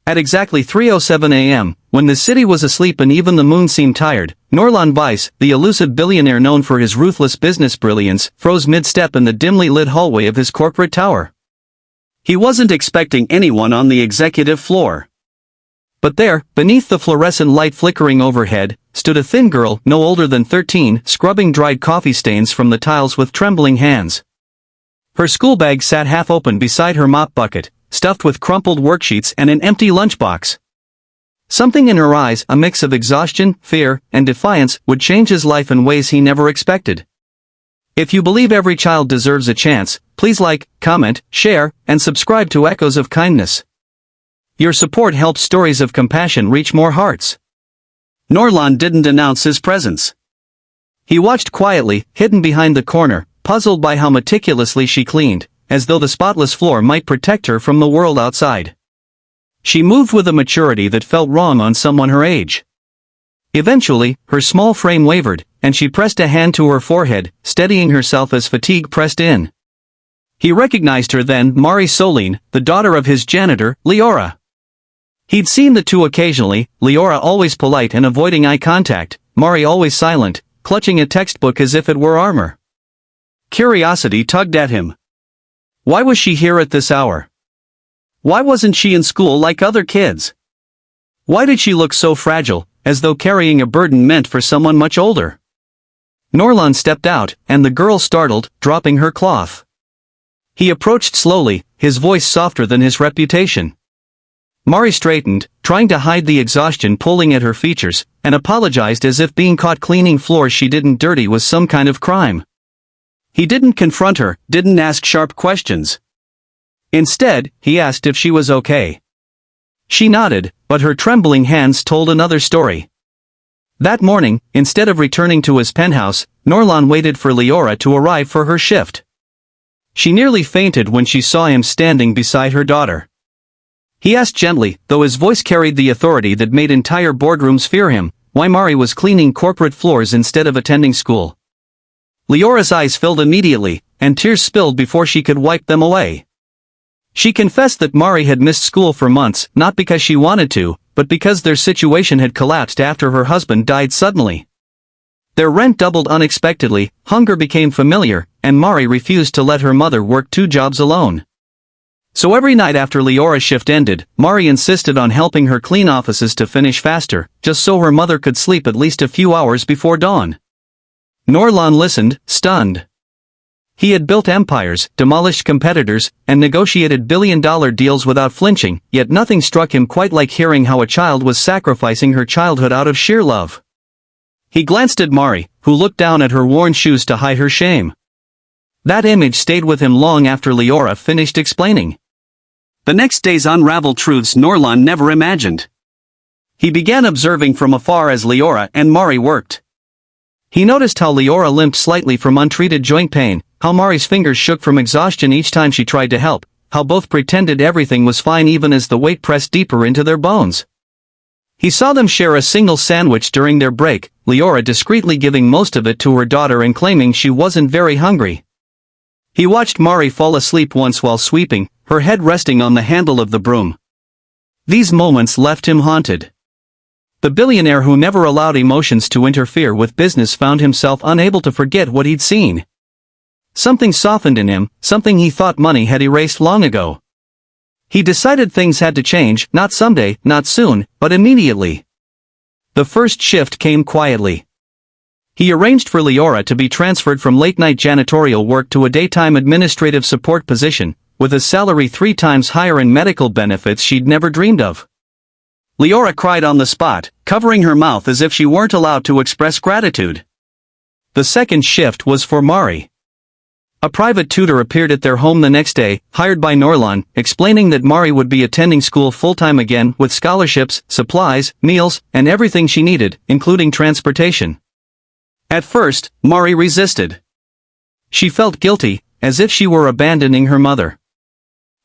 At exactly 3:07 a.m., when the city was asleep and even the moon seemed tired, Norlan Weiss, the elusive billionaire known for his ruthless business brilliance, froze mid-step in the dimly lit hallway of his corporate tower. He wasn't expecting anyone on the executive floor. But there, beneath the fluorescent light flickering overhead, stood a thin girl, no older than 13, scrubbing dried coffee stains from the tiles with trembling hands. Her school bag sat half open beside her mop bucket, stuffed with crumpled worksheets and an empty lunchbox. Something in her eyes, a mix of exhaustion, fear, and defiance, would change his life in ways he never expected. If you believe every child deserves a chance, please like, comment, share, and subscribe to Echoes of Kindness. Your support helps stories of compassion reach more hearts. Norlan didn't announce his presence. He watched quietly, hidden behind the corner, puzzled by how meticulously she cleaned, as though the spotless floor might protect her from the world outside. She moved with a maturity that felt wrong on someone her age. Eventually, her small frame wavered, and she pressed a hand to her forehead, steadying herself as fatigue pressed in. He recognized her then, Mari Soline, the daughter of his janitor, Leora. He'd seen the two occasionally, Leora always polite and avoiding eye contact, Mari always silent, clutching a textbook as if it were armor. Curiosity tugged at him. Why was she here at this hour? Why wasn't she in school like other kids? Why did she look so fragile, as though carrying a burden meant for someone much older? Norlan stepped out, and the girl startled, dropping her cloth. He approached slowly, his voice softer than his reputation. Mari straightened, trying to hide the exhaustion pulling at her features, and apologized as if being caught cleaning floors she didn't dirty was some kind of crime. He didn't confront her, didn't ask sharp questions. Instead, he asked if she was okay. She nodded, but her trembling hands told another story. That morning, instead of returning to his penthouse, Norlan waited for Leora to arrive for her shift. She nearly fainted when she saw him standing beside her daughter. He asked gently, though his voice carried the authority that made entire boardrooms fear him, why Mari was cleaning corporate floors instead of attending school. Leora's eyes filled immediately, and tears spilled before she could wipe them away. She confessed that Mari had missed school for months, not because she wanted to, but because their situation had collapsed after her husband died suddenly. Their rent doubled unexpectedly, hunger became familiar, and Mari refused to let her mother work 2 jobs alone. So every night after Leora's shift ended, Mari insisted on helping her clean offices to finish faster, just so her mother could sleep at least a few hours before dawn. Norlan listened, stunned. He had built empires, demolished competitors, and negotiated billion-dollar deals without flinching, yet nothing struck him quite like hearing how a child was sacrificing her childhood out of sheer love. He glanced at Mari, who looked down at her worn shoes to hide her shame. That image stayed with him long after Leora finished explaining. The next day's unraveled truths Norlan never imagined. He began observing from afar as Leora and Mari worked. He noticed how Leora limped slightly from untreated joint pain, how Mari's fingers shook from exhaustion each time she tried to help, how both pretended everything was fine even as the weight pressed deeper into their bones. He saw them share a single sandwich during their break, Leora discreetly giving most of it to her daughter and claiming she wasn't very hungry. He watched Mari fall asleep once while sweeping, her head resting on the handle of the broom. These moments left him haunted. The billionaire who never allowed emotions to interfere with business found himself unable to forget what he'd seen. Something softened in him, something he thought money had erased long ago. He decided things had to change, not someday, not soon, but immediately. The first shift came quietly. He arranged for Leora to be transferred from late-night janitorial work to a daytime administrative support position, with a salary 3 times higher and medical benefits she'd never dreamed of. Leora cried on the spot, covering her mouth as if she weren't allowed to express gratitude. The second shift was for Mari. A private tutor appeared at their home the next day, hired by Norlan, explaining that Mari would be attending school full-time again with scholarships, supplies, meals, and everything she needed, including transportation. At first, Mari resisted. She felt guilty, as if she were abandoning her mother.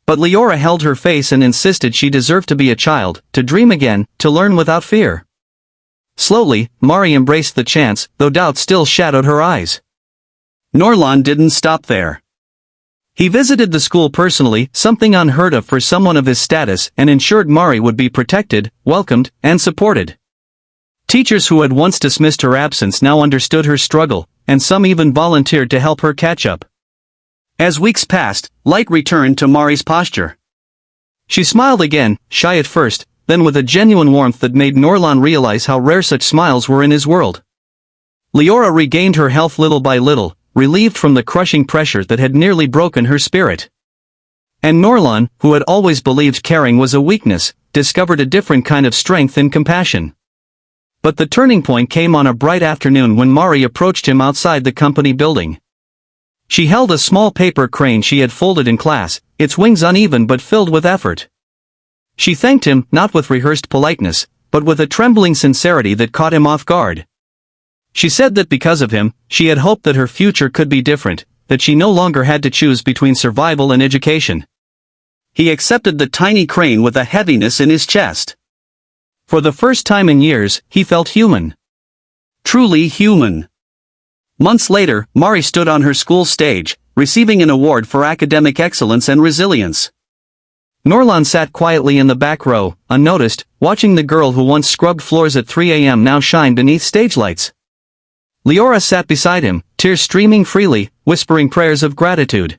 But Leora held her face and insisted she deserved to be a child, to dream again, to learn without fear. Slowly, Mari embraced the chance, though doubt still shadowed her eyes. Norlan didn't stop there. He visited the school personally, something unheard of for someone of his status, and ensured Mari would be protected, welcomed, and supported. Teachers who had once dismissed her absence now understood her struggle, and some even volunteered to help her catch up. As weeks passed, light returned to Mari's posture. She smiled again, shy at first, then with a genuine warmth that made Norlan realize how rare such smiles were in his world. Leora regained her health little by little, relieved from the crushing pressure that had nearly broken her spirit. And Norlan, who had always believed caring was a weakness, discovered a different kind of strength and compassion. But the turning point came on a bright afternoon when Mari approached him outside the company building. She held a small paper crane she had folded in class, its wings uneven but filled with effort. She thanked him, not with rehearsed politeness, but with a trembling sincerity that caught him off guard. She said that because of him, she had hoped that her future could be different, that she no longer had to choose between survival and education. He accepted the tiny crane with a heaviness in his chest. For the first time in years, he felt human. Truly human. Months later, Mari stood on her school stage, receiving an award for academic excellence and resilience. Norlan sat quietly in the back row, unnoticed, watching the girl who once scrubbed floors at 3 a.m. now shine beneath stage lights. Leora sat beside him, tears streaming freely, whispering prayers of gratitude.